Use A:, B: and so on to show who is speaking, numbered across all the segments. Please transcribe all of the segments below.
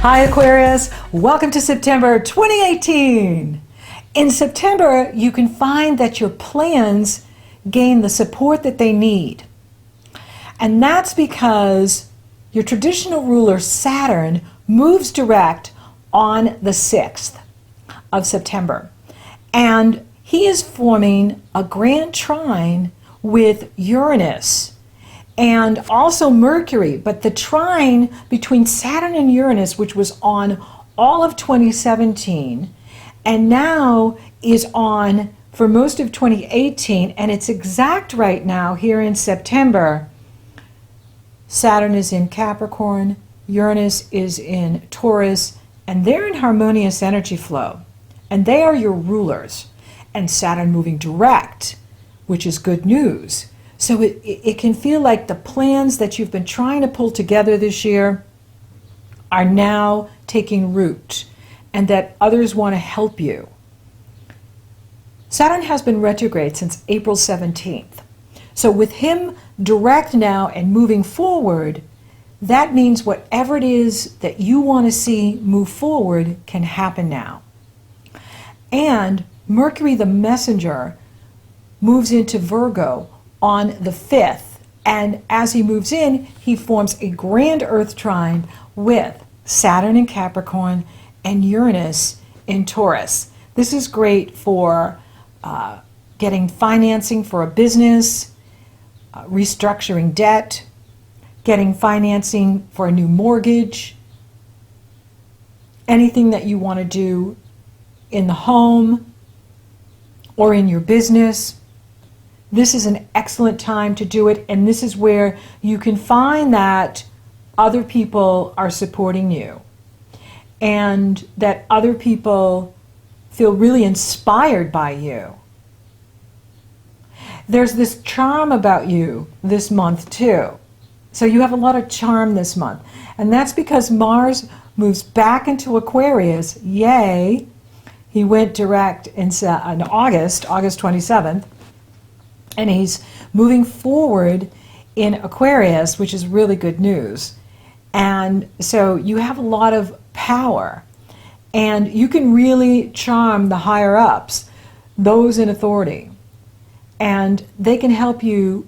A: Hi Aquarius, welcome to September 2018. In September, you can find that your plans gain the support that they need. And that's because your traditional ruler Saturn moves direct on the 6th of September. And he is forming a grand trine with Uranus and also Mercury, but the trine between Saturn and Uranus, which was on all of 2017 and now is on for most of 2018, and it's exact right now here in September. Saturn is in Capricorn, Uranus is in Taurus, and they're in harmonious energy flow, and they are your rulers, and Saturn moving direct, which is good news. So it can feel like the plans that you've been trying to pull together this year are now taking root, and that others want to help you. Saturn has been retrograde since April 17th. So with him direct now and moving forward, that means whatever it is that you want to see move forward can happen now. And Mercury the messenger moves into Virgo on the 5th, and as he moves in, he forms a grand earth trine with Saturn in Capricorn and Uranus in Taurus. This is great for getting financing for a business, restructuring debt, getting financing for a new mortgage, anything that you want to do in the home or in your business. This is an excellent time to do it, and this is where you can find that other people are supporting you and that other people feel really inspired by you. There's this charm about you this month too. So you have a lot of charm this month, and that's because Mars moves back into Aquarius. Yay! He went direct in August 27th. And he's moving forward in Aquarius, which is really good news. And so you have a lot of power, and you can really charm the higher ups, those in authority, and they can help you,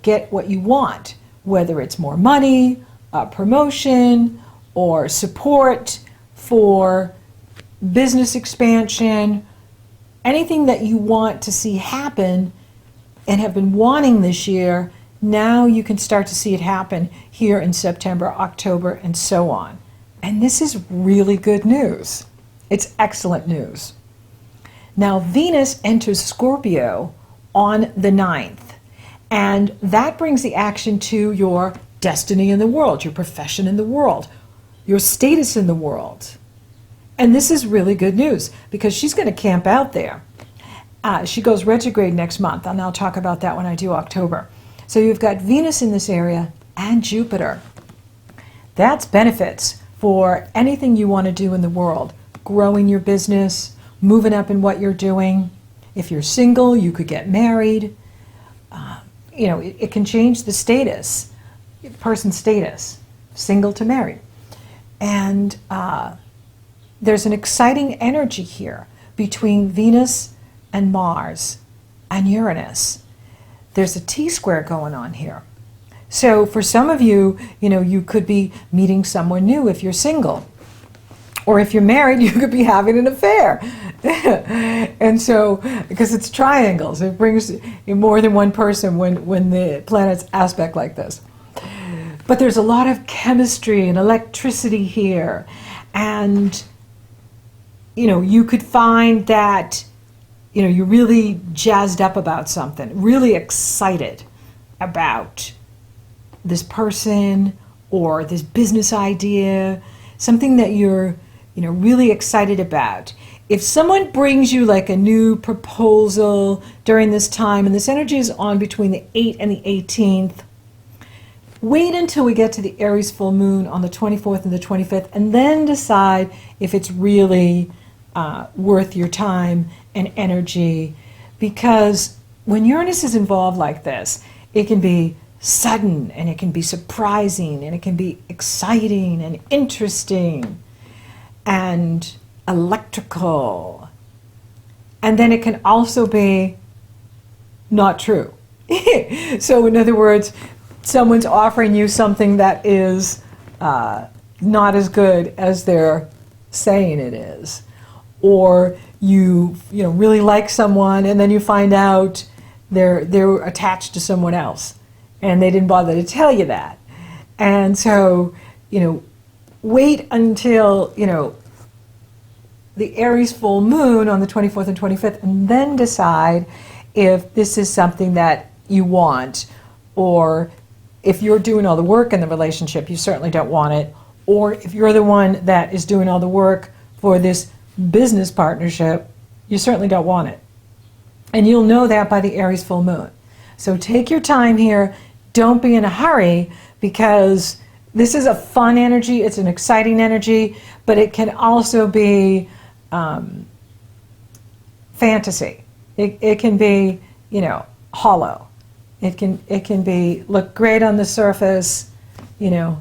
A: get what you want, whether it's more money, promotion, or support for business expansion, anything that you want to see happen and have been wanting this year. Now you can start to see it happen here in September, October, and so on. And this is really good news. It's excellent news. Now Venus enters Scorpio on the 9th, and that brings the action to your destiny in the world, your profession in the world, your status in the world. And this is really good news because she's going to camp out there. She goes retrograde next month, and I'll talk about that when I do October. So you've got Venus in this area and Jupiter. That's benefits for anything you want to do in the world. Growing your business, moving up in what you're doing. If you're single, you could get married. It can change the status, person's status, single to married. And there's an exciting energy here between Venus and Mars and Uranus. There's a T-square going on here. So for some of you, you could be meeting someone new if you're single. Or if you're married, you could be having an affair. And so, because it's triangles, it brings more than one person when the planets aspect like this. But there's a lot of chemistry and electricity here. And, you could find that you're really jazzed up about something, really excited about this person or this business idea, something that you're, really excited about. If someone brings you like a new proposal during this time, and this energy is on between the 8th and the 18th, wait until we get to the Aries full moon on the 24th and the 25th, and then decide if it's really worth your time and energy. Because when Uranus is involved like this, it can be sudden, and it can be surprising, and it can be exciting and interesting. and electrical. And then it can also be not true. So in other words, someone's offering you something that is not as good as they're saying it is. Or you really like someone and then you find out they're attached to someone else and they didn't bother to tell you that. And so, wait until, the Aries full moon on the 24th and 25th, and then decide if this is something that you want, or if you're doing all the work in the relationship, you certainly don't want it, or if you're the one that is doing all the work for this business partnership, you certainly don't want it. And you'll know that by the Aries full moon. So take your time here. Don't be in a hurry, because this is a fun energy. It's an exciting energy, but it can also be fantasy. It can be, hollow. It can be look great on the surface.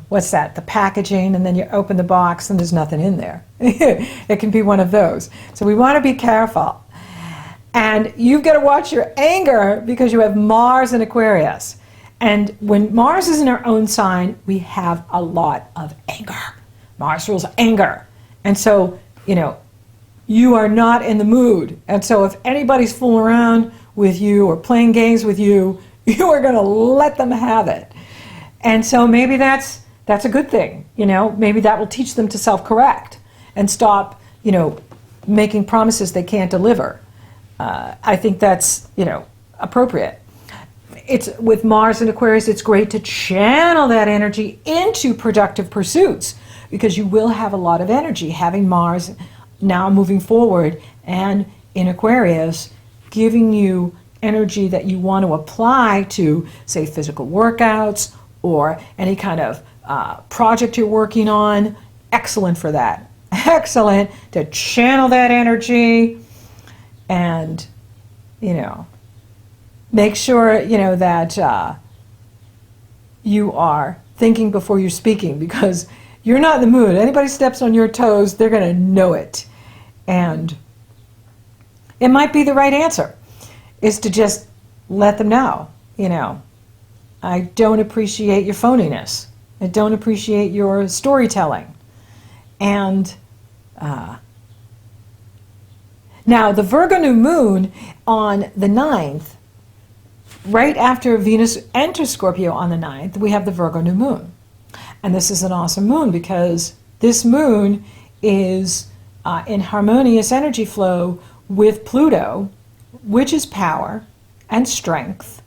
A: What's that? The packaging, and then you open the box and there's nothing in there. It can be one of those. So we want to be careful. And you've got to watch your anger, because you have Mars in Aquarius. And when Mars is in our own sign, we have a lot of anger. Mars rules anger. And so, you are not in the mood. And so if anybody's fooling around with you or playing games with you, you are going to let them have it. And so maybe that's a good thing. Maybe that will teach them to self-correct and stop, making promises they can't deliver. I think that's, appropriate. It's with Mars in Aquarius, it's great to channel that energy into productive pursuits, because you will have a lot of energy having Mars now moving forward and in Aquarius, giving you energy that you want to apply to, say, physical workouts or any kind of project you're working on. Excellent for that. Excellent to channel that energy and, make sure, that you are thinking before you're speaking, because you're not in the mood. Anybody steps on your toes, they're going to know it. And it might be the right answer, is to just let them know, I don't appreciate your phoniness. I don't appreciate your storytelling. And now the Virgo new moon on the 9th, right after Venus enters Scorpio on the 9th, we have the Virgo new moon. And this is an awesome moon, because this moon is in harmonious energy flow with Pluto, which is power and strength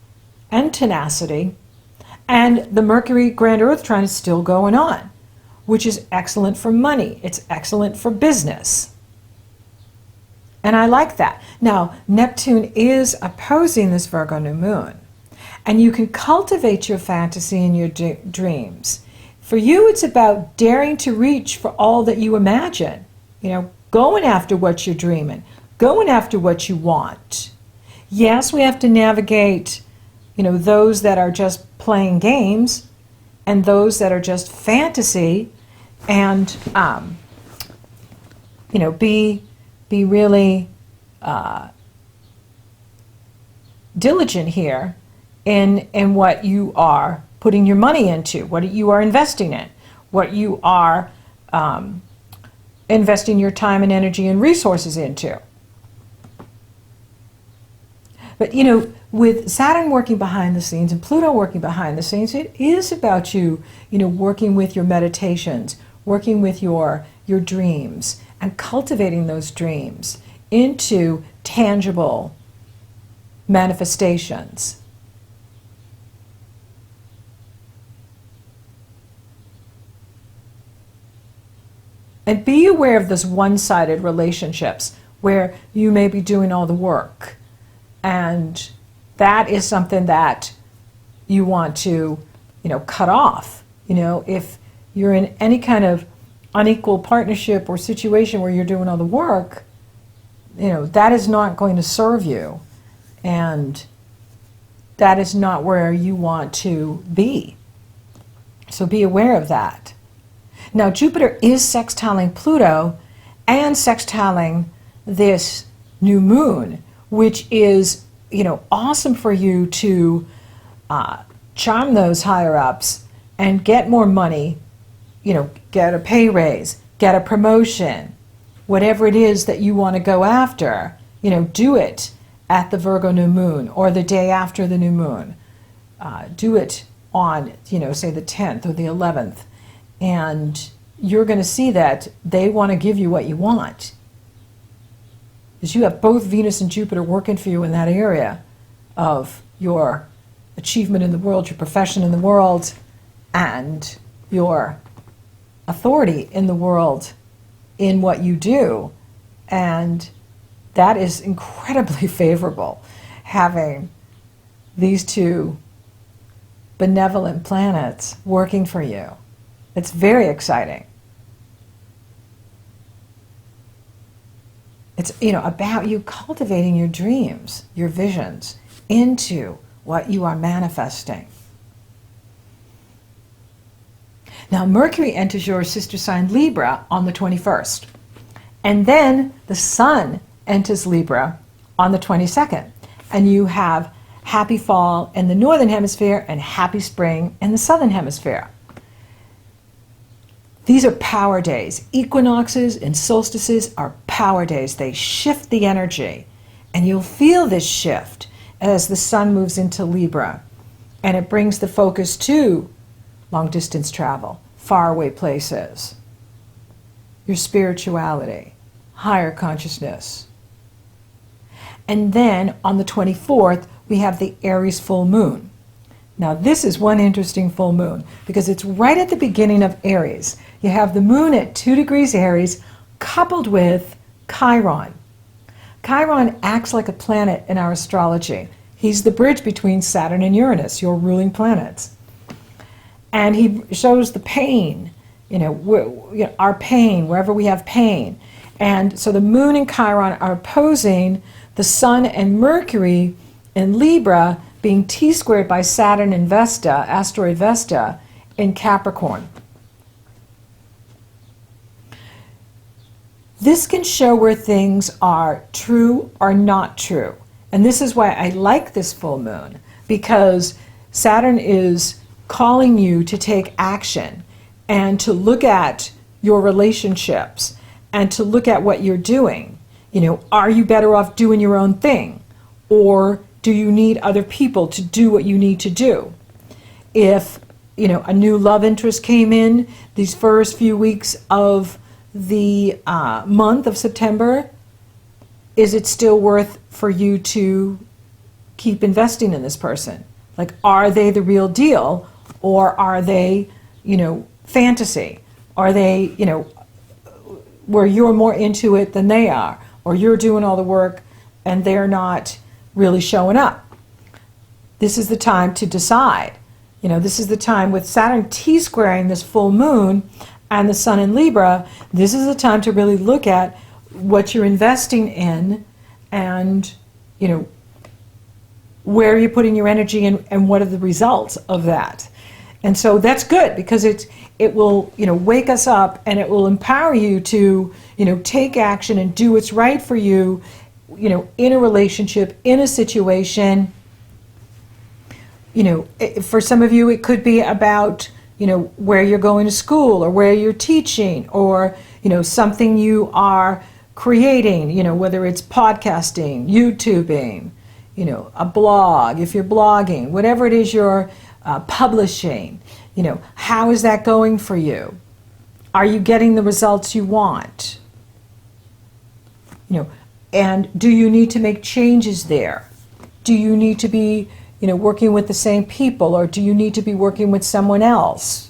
A: and tenacity. And the Mercury Grand Earth trine is still going on, which is excellent for money. It's excellent for business. And I like that. Now, Neptune is opposing this Virgo new moon. And you can cultivate your fantasy and your dreams. For you, it's about daring to reach for all that you imagine. Going after what you're dreaming. Going after what you want. Yes, we have to navigate, those that are just playing games and those that are just fantasy, and, be really diligent here in what you are putting your money into, what you are investing in, what you are investing your time and energy and resources into. But, with Saturn working behind the scenes and Pluto working behind the scenes, it is about you, working with your meditations, working with your dreams, and cultivating those dreams into tangible manifestations. And be aware of those one-sided relationships where you may be doing all the work. And that is something that you want to, cut off. If you're in any kind of unequal partnership or situation where you're doing all the work, that is not going to serve you. And that is not where you want to be. So be aware of that. Now, Jupiter is sextiling Pluto and sextiling this new moon, which is, awesome for you to charm those higher ups and get more money, get a pay raise, get a promotion, whatever it is that you want to go after, do it at the Virgo new moon or the day after the new moon. Do it on, say the 10th or the 11th. And you're going to see that they want to give you what you want. Because you have both Venus and Jupiter working for you in that area of your achievement in the world, your profession in the world, and your authority in the world in what you do. And that is incredibly favorable, having these two benevolent planets working for you. It's very exciting. It's, about you cultivating your dreams, your visions into what you are manifesting. Now, Mercury enters your sister sign Libra on the 21st. And then the Sun enters Libra on the 22nd. And you have happy fall in the northern hemisphere and happy spring in the southern hemisphere. These are power days. Equinoxes and solstices are power days. They shift the energy. And you'll feel this shift as the Sun moves into Libra. And it brings the focus to long distance travel, faraway places, your spirituality, higher consciousness. And then on the 24th, we have the Aries full moon. Now this is one interesting full moon because it's right at the beginning of Aries. You have the moon at 2 degrees Aries coupled with Chiron. Chiron acts like a planet in our astrology. He's the bridge between Saturn and Uranus, your ruling planets. And he shows the pain, our pain, wherever we have pain. And so the moon and Chiron are opposing the Sun and Mercury in Libra being T-squared by Saturn and Vesta, asteroid Vesta, in Capricorn. This can show where things are true or not true. And this is why I like this full moon, because Saturn is calling you to take action and to look at your relationships and to look at what you're doing. Are you better off doing your own thing? Or do you need other people to do what you need to do? If, a new love interest came in these first few weeks of the month of September, is it still worth for you to keep investing in this person? Like, are they the real deal, or are they, fantasy? Are they, where you're more into it than they are, or you're doing all the work and they're not really showing up? This is the time to decide. This is the time with Saturn T-squaring this full moon and the Sun in Libra. This is the time to really look at what you're investing in and, where you're putting your energy and what are the results of that. And so that's good because it will, wake us up and it will empower you to, take action and do what's right for you, in a relationship, in a situation. For some of you, it could be about, where you're going to school or where you're teaching or, something you are creating, whether it's podcasting, YouTubing, a blog, if you're blogging, whatever it is you're publishing, how is that going for you? Are you getting the results you want? And do you need to make changes there? Do you need to be, working with the same people, or do you need to be working with someone else?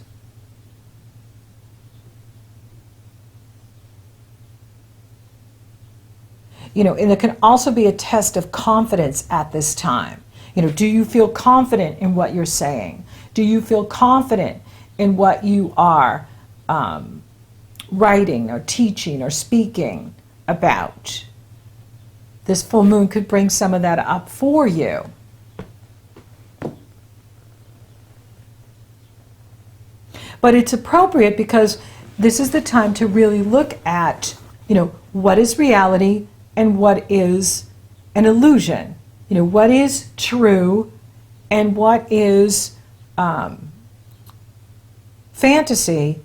A: And it can also be a test of confidence at this time. Do you feel confident in what you're saying? Do you feel confident in what you are writing or teaching or speaking about? This full moon could bring some of that up for you. But it's appropriate because this is the time to really look at what is reality and what is an illusion. What is true and what is fantasy.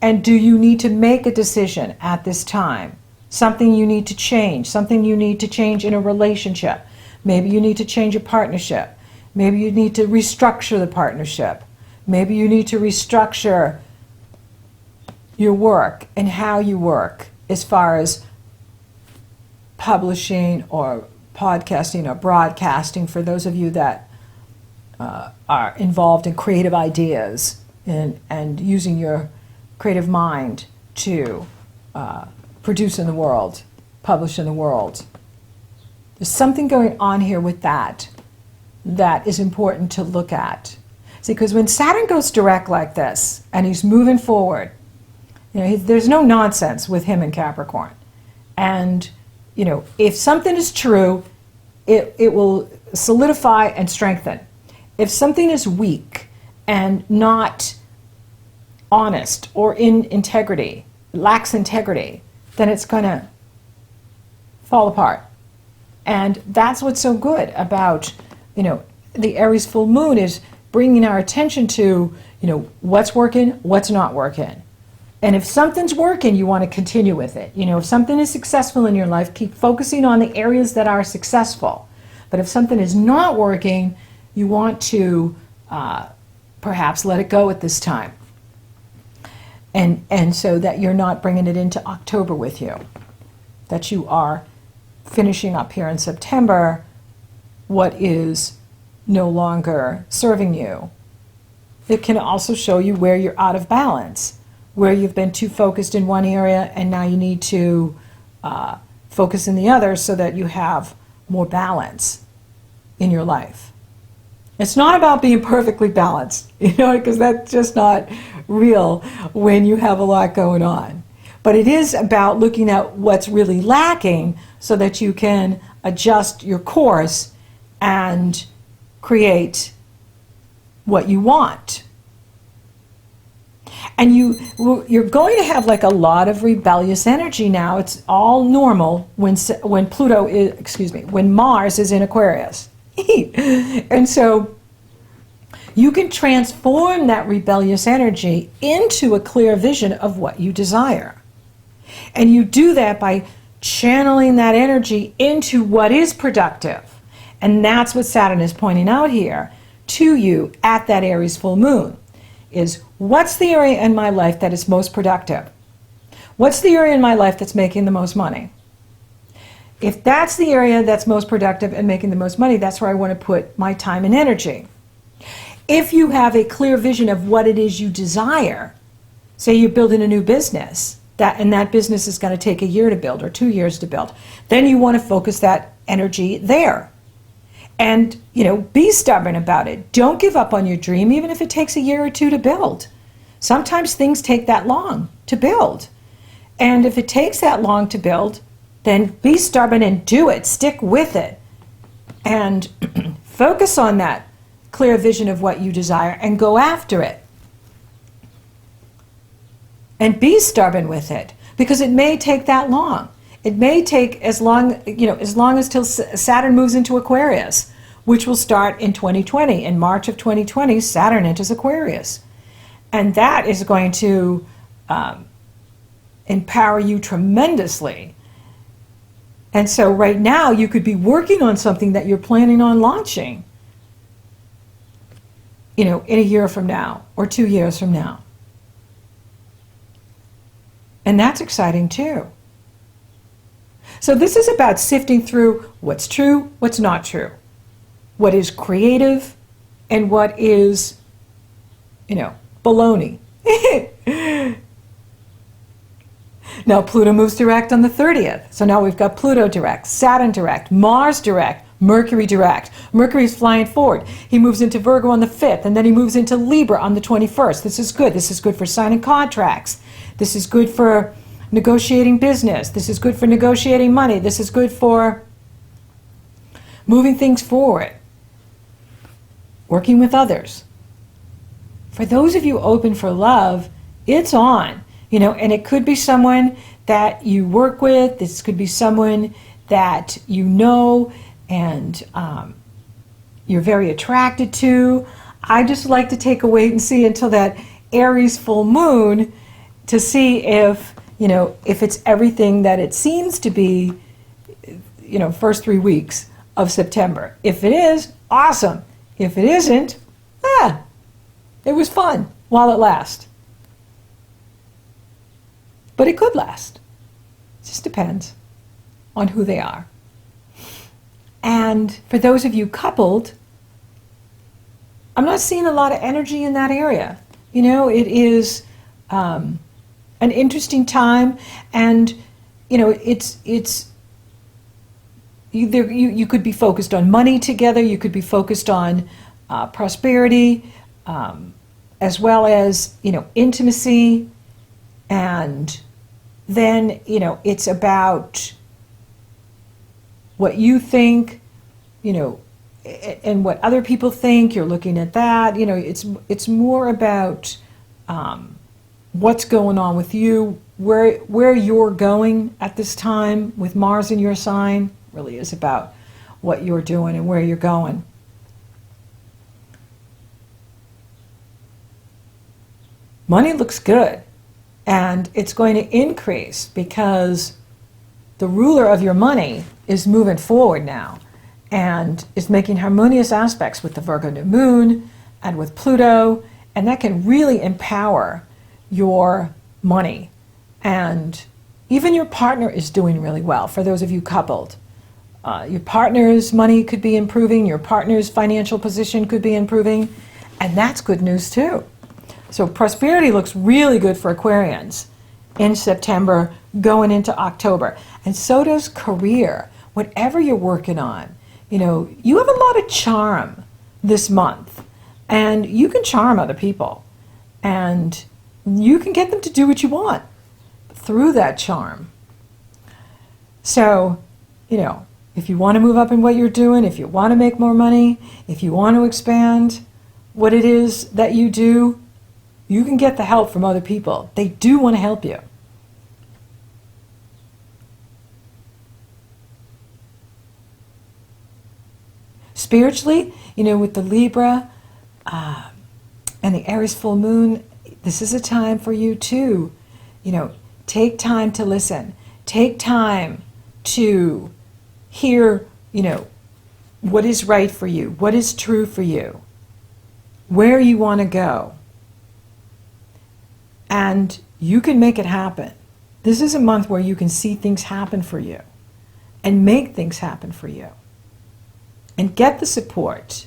A: And do you need to make a decision at this time? Something you need to change, something you need to change in a relationship. Maybe you need to change a partnership. Maybe you need to restructure the partnership. Maybe you need to restructure your work and how you work as far as publishing or podcasting or broadcasting, for those of you that are involved in creative ideas and using your creative mind to produce in the world, publish in the world. There's something going on here with that is important to look at. See, because when Saturn goes direct like this and he's moving forward, there's no nonsense with him in Capricorn. And, if something is true, it will solidify and strengthen. If something is weak and not honest or in integrity, lacks integrity, then it's going to fall apart. And that's what's so good about, the Aries full moon, is bringing our attention to, what's working, what's not working. And if something's working, you want to continue with it. If something is successful in your life, keep focusing on the areas that are successful. But if something is not working, you want to perhaps let it go at this time. And so that you're not bringing it into October with you. That you are finishing up here in September what is no longer serving you. It can also show you where you're out of balance, where you've been too focused in one area and now you need to focus in the other so that you have more balance in your life. It's not about being perfectly balanced, because that's just not real when you have a lot going on. But it is about looking at what's really lacking so that you can adjust your course and create what you want. And you're going to have like a lot of rebellious energy now. It's all normal when Mars is in Aquarius. And so you can transform that rebellious energy into a clear vision of what you desire. And you do that by channeling that energy into what is productive. And that's what Saturn is pointing out here to you at that Aries full moon, is what's the area in my life that is most productive? What's the area in my life that's making the most money? If that's the area that's most productive and making the most money, that's where I want to put my time and energy. If you have a clear vision of what it is you desire, say you're building a new business, that business is going to take a year to build or 2 years to build, then you want to focus that energy there. And, be stubborn about it. Don't give up on your dream, even if it takes a year or two to build. Sometimes things take that long to build. And if it takes that long to build, then be stubborn and do it. Stick with it. And focus on that clear vision of what you desire and go after it. And be stubborn with it, because it may take that long. It may take as long as till Saturn moves into Aquarius, which will start in 2020. In March of 2020, Saturn enters Aquarius. And that is going to empower you tremendously. And so right now, you could be working on something that you're planning on launching, in a year from now or 2 years from now. And that's exciting too. So this is about sifting through what's true, what's not true, what is creative, and what is, baloney. Now Pluto moves direct on the 30th. So now we've got Pluto direct, Saturn direct, Mars direct, Mercury direct. Mercury's flying forward. He moves into Virgo on the 5th, and then he moves into Libra on the 21st. This is good. This is good for signing contracts. This is good for negotiating business. This is good for negotiating money. This is good for moving things forward, working with others. For those of you open for love, it's on. and it could be someone that you work with. This could be someone that you know and you're very attracted to. I just like to take a wait and see until that Aries full moon to see if it's everything that it seems to be, first 3 weeks of September. If it is, awesome. If it isn't, it was fun while it lasts. But it could last. It just depends on who they are. And for those of you coupled, I'm not seeing a lot of energy in that area. It is an interesting time, and it's either you could be focused on money together, you could be focused on prosperity, as well as intimacy, and then it's about what you think, and what other people think. You're looking at that. It's more about what's going on with you, where you're going at this time with Mars in your sign. Really is about what you're doing and where you're going. Money looks good, and it's going to increase because the ruler of your money is moving forward now and is making harmonious aspects with the Virgo new moon and with Pluto, and that can really empower your money. And even your partner is doing really well for those of you coupled. Your partner's money could be improving, your partner's financial position could be improving, and that's good news too. So prosperity looks really good for Aquarians in September going into October. And so does career. Whatever you're working on, you have a lot of charm this month, and you can charm other people, and you can get them to do what you want through that charm. So, if you want to move up in what you're doing, if you want to make more money, if you want to expand what it is that you do, you can get the help from other people. They do want to help you. Spiritually, with the Libra and the Aries full moon, this is a time for you to, take time to listen. Take time to hear, what is right for you, what is true for you, where you want to go. And you can make it happen. This is a month where you can see things happen for you and make things happen for you. And get the support.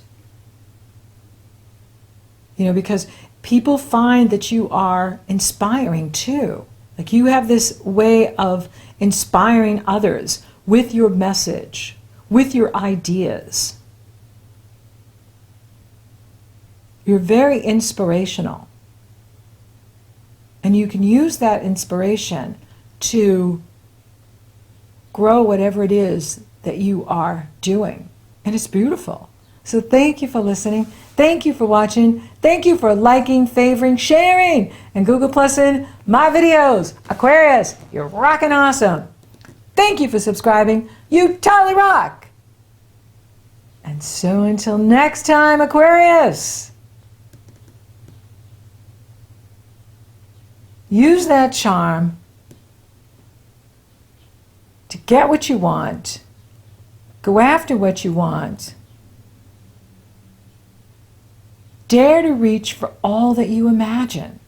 A: Because people find that you are inspiring too. Like you have this way of inspiring others with your message, with your ideas. You're very inspirational. And you can use that inspiration to grow whatever it is that you are doing. And it's beautiful. So thank you for listening. Thank you for watching. Thank you for liking, favoring, sharing, and Google Plusing my videos. Aquarius, you're rocking awesome. Thank you for subscribing. You totally rock. And so until next time, Aquarius, use that charm to get what you want. Go after what you want. Dare to reach for all that you imagine.